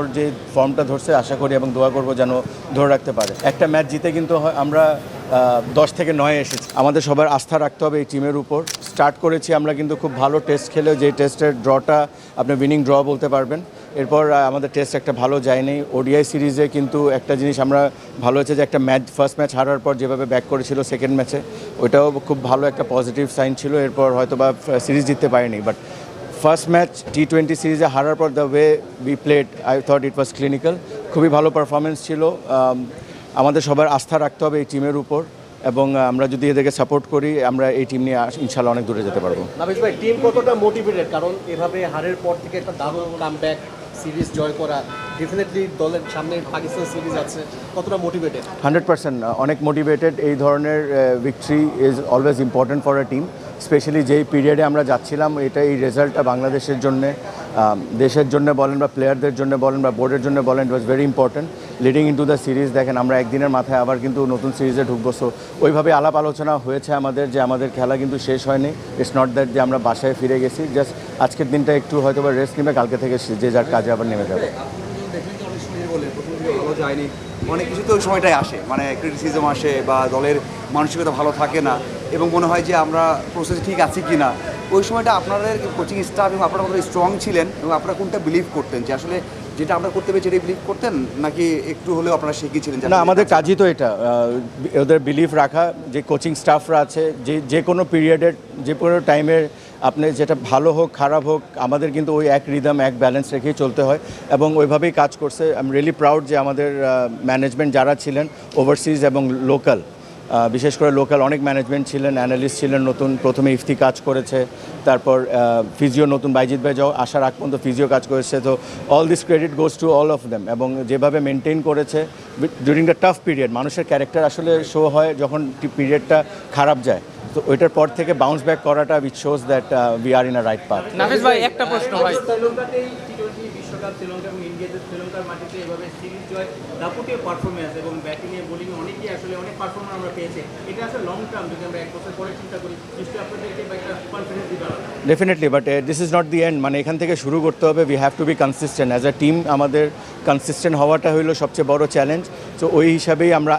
ওর যে ফর্মটা ধরছে আশা করি এবং দোয়া করব যেন ধরে রাখতে পারে। একটা ম্যাচ জিতে কিন্তু আমরা 10 থেকে 9 এসেছি। আমাদের সবার আস্থা রাখতে হবে এই টিমের উপর। স্টার্ট করেছি আমরা কিন্তু খুব ভালো টেস্ট খেলে, যে টেস্টের ড্রটা আপনি উইনিং ড্র বলতে পারবেন। এরপর আমাদের টেস্ট একটা ভালো যায়নি। ওডিআই সিরিজে কিন্তু একটা জিনিস আমরা ভালো হয়েছে যে একটা ফার্স্ট ম্যাচ হারার পর যেভাবে ব্যাক করেছিল সেকেন্ড ম্যাচে, ওইটাও খুব ভালো একটা পজিটিভ সাইন ছিল। এরপর হয়তো বা সিরিজ জিততে পারেনি, বাট ফার্স্ট ম্যাচ T20 সিরিজে হারার পর the way we played, I thought it was clinical. খুবই ভালো পারফরমেন্স ছিল। আমাদের সবার আস্থা রাখতে হবে এই টিমের উপর, এবং আমরা যদি এদেরকে সাপোর্ট করি আমরা এই টিম নিয়ে ইনশাল্লাহ অনেক দূরে যেতে পারবো। নাফিস ভাই, টিম কতটা মোটিভেটেড? কারণ এভাবে হারের পর থেকে একটা দারুণ কামব্যাক, সিরিজ জয় করা, ডেফিনেটলি দলের সামনে পাকিস্তান সিরিজ আছে, কতটা মোটিভেটেড? 100% অনেক মোটিভেটেড। এই ধরনের victory is always important for a team, specially যেই পিরিয়ডে আমরা যাচ্ছিলাম। এই রেজাল্টটা বাংলাদেশের জন্য, দেশের জন্য বলেন বা প্লেয়ারদের জন্য বলেন বা বোর্ডের জন্য বলেন, it was very important leading into the series. দেখেন আমরা একদিনের মাথায় আবার কিন্তু নতুন সিরিজে ঢুকবো। সো ওইভাবে আলাপ আলোচনা হয়েছে আমাদের যে আমাদের খেলা কিন্তু শেষ হয়নি। ইটস নট দ্যাট যে আমরা বাসায় ফিরে গেছি, জাস্ট আজকের দিনটা একটু হয়তো বা রেস্ট নেবে, কালকে থেকে যে যার কাজে আবার নেমে যাবে। ভালো যায়নি, অনেক কিছু তো ওই সময়টাই আসে, মানে ক্রিটিসিজম আসে বা দলের মানসিকতা ভালো থাকে না, এবং মনে হয় যে আমরা প্রসেস ঠিক আছি কি না। ওই সময়টা আপনাদের কোচিং স্টাফ এবং আপনারা কতটা স্ট্রং ছিলেন এবং আপনারা কোনটা বিলিভ করতেন, যে আসলে যেটা আমরা করতে পেরেছি সেটাই বিলিভ করতেন, নাকি একটু হলেও আপনারা শিখিয়েছিলেন? না, আমাদের কাজই তো এটা, ওদের বিলিভ রাখা, যে কোচিং স্টাফরা আছে, যে কোনো পিরিয়ডের যে কোনো টাইমের আপনি যেটা ভালো হোক খারাপ হোক, আমাদের কিন্তু ওই এক রিদম এক ব্যালেন্স রেখেই চলতে হয়, এবং ওইভাবেই কাজ করছে। আই এম রিয়েলি প্রাউড যে আমাদের ম্যানেজমেন্ট যারা ছিলেন ওভারসিজ এবং লোকাল, বিশেষ করে লোকাল অনেক ম্যানেজমেন্ট ছিলেন, অ্যানালিস্ট ছিলেন। নতুন প্রথমে ইফতি কাজ করেছে, তারপর ফিজিও নতুন বাইজিৎ ভাই আসার আগ পর্যন্ত ফিজিও কাজ করেছে। তো all this credit goes to all of them, এবং যেভাবে মেনটেন করেছে ডিউরিং দ্য টাফ পিরিয়ড। মানুষের ক্যারেক্টার আসলে শো হয় যখন পিরিয়ডটা খারাপ যায়, তো ওইটার পর থেকে বাউন্স ব্যাক করাটা which shows that we are in a right path. Nafis ভাই, একটা প্রশ্ন ভাই, শ্রীলঙ্কাতেই T20 বিশ্বকাপ, শ্রীলঙ্কা এবং ইন্ডিয়াতে শ্রীলঙ্কার মাটিতে এভাবে সিরিজ জয়, দাপুটে পারফরমেন্স এবং ব্যাটিংয়ে বোলিংয়ে অনেকেই আসলে অনেক পারফরমেন্স আমরা পেয়েছি। এটা আসলে লং টার্ম যদি আমরা এক বছর পরে চিন্তা করি, নিশ্চয়ই আপনাদেরকে একটা কনফিডেন্স দিতে হবে। Definitely, but this is not the end. মানে এখান থেকে শুরু করতে হবে। We have two B consistent as a team. আমাদের কনসিস্টেন্ট হওয়াটা হলো সবচেয়ে বড় চ্যালেঞ্জ। তো ওই হিসাবেই আমরা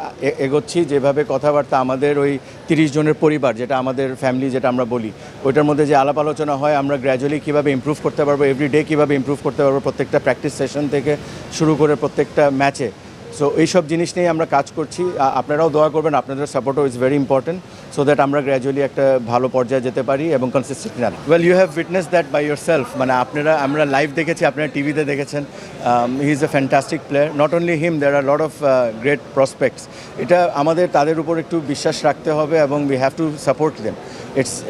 এগোচ্ছি। যেভাবে কথাবার্তা আমাদের ওই 30 জনের পরিবার, যেটা আমাদের ফ্যামিলি যেটা আমরা বলি, ওইটার মধ্যে যে আলাপ আলোচনা হয়, আমরা গ্র্যাজুয়ালি কীভাবে ইমপ্রুভ করতে পারবো, এভরিডে কীভাবে ইমপ্রুভ করতে পারবো, প্রত্যেকটা প্র্যাকটিস সেশন থেকে শুরু করে প্রত্যেকটা ম্যাচে। সো এইসব জিনিস নিয়ে আমরা কাজ করছি। আপনারাও দোয়া করবেন, আপনাদের সাপোর্টও is very important, so that আমরা গ্র্যাজুয়ালি একটা ভালো পর্যায়ে যেতে পারি এবং কনসিস্টেন্ট না। Well, you have witness that by yourself. মানে আমরা লাইভ দেখেছি, আপনারা টিভিতে দেখেছেন। He is a fantastic player. Not only him, there are lot of great prospects. এটা আমাদের তাদের উপর একটু বিশ্বাস রাখতে হবে, এবং we have to support them.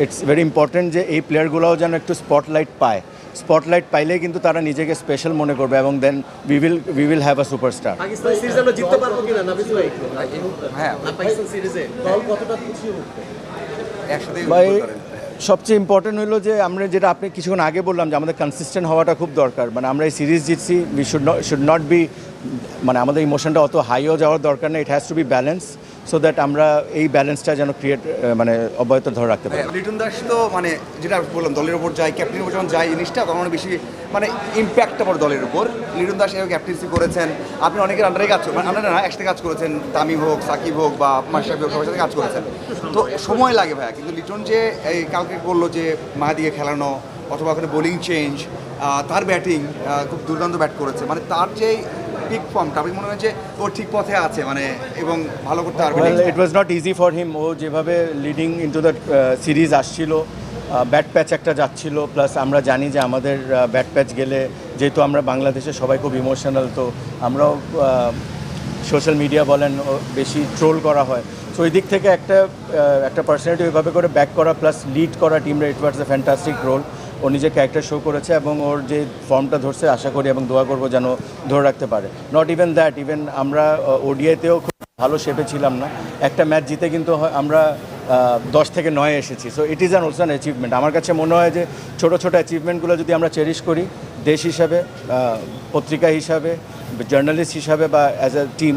It's very important যে এই প্লেয়ারগুলোও যেন একটু স্পটলাইট পায়। স্পটলাইট পাইলেই কিন্তু তারা নিজেকে স্পেশাল মনে করবে, এবং then we will have a superstar. Pakistan series আমরা জিততে পারবো কিনা নাফিস ভাই? হ্যাঁ, পাকিস্তান সিরিজে দল কতটা খুশি হবে? একসাথে ভাই, সবচেয়ে ইম্পর্টেন্ট হলো যে আমরা যেটা আপনি কিছুক্ষণ আগে বললাম যে আমাদের কনসিস্টেন্ট হওয়াটা খুব দরকার। মানে আমরা এই সিরিজ জিতছি, উই শুড নট বি, মানে আমাদের ইমোশনটা অত হাইও যাওয়ার দরকার নেই। It has to be balance, so that আমরা এই ব্যালেন্সটা যেন ক্রিয়েট মানে অব্যাহত ধরে রাখতে পারি। লিটন দাস তো মানে যেটা বললাম, দলের উপর যায়, ক্যাপ্টেনের উপর যখন যায় জিনিসটা, তখন অনেক বেশি মানে ইম্প্যাক্টটা পড়ে দলের উপর। লিটন দাস এভাবে ক্যাপ্টেন্সি করেছেন, আপনি অনেকের আন্ডারে কাজ করেন, আপনারা না একসাথে কাজ করেছেন, তামিম হোক, সাকিব হোক বা মাশরাফি হোক, সবার সাথে কাজ করেছেন। তো সময় লাগে ভাইয়া, কিন্তু লিটন যে এই কালকে বললো যে মাহাদিকে খেলানো অথবা ওখানে বোলিং চেঞ্জ, তার ব্যাটিং খুব দুর্দান্ত ব্যাট করেছে, মানে তার যে পিক ফর্মটা আমি মনে হয় যে ও ঠিক পথে আছে, মানে এবং ভালো করতে পারবে। It was not easy for him. ও যেভাবে লিডিং ইনটু দ্য সিরিজ আসছিল, ব্যাট প্যাচ একটা যাচ্ছিল, প্লাস আমরা জানি যে আমাদের ব্যাট প্যাচ গেলে, যেহেতু আমরা বাংলাদেশে সবাই খুব ইমোশনাল, তো আমরাও সোশ্যাল মিডিয়া বলেন বেশি ট্রোল করা হয়। সো ওই দিক থেকে একটা পার্সোনালিটি ওইভাবে করে ব্যাক করা প্লাস লিড করা টিমরা, ইট ওয়াজ এ ফ্যান্টাস্টিক রোল। ও নিজের ক্যারেক্টার শো করেছে, এবং ওর যে ফর্মটা ধরছে আশা করি এবং দোয়া করবো যেন ধরে রাখতে পারে। নট ইভেন দ্যাট, ইভেন আমরা ওডিআইতেও খুব ভালো শেপে ছিলাম না। একটা ম্যাচ জিতে কিন্তু আমরা 10 থেকে 9 এসেছি। So it is an also an achievement. আমার কাছে মনে হয় যে ছোটো ছোটো অ্যাচিভমেন্টগুলো যদি আমরা চেরিশ করি, দেশ হিসাবে, পত্রিকা হিসাবে, জার্নালিস্ট হিসাবে বা অ্যাজ এ টিম,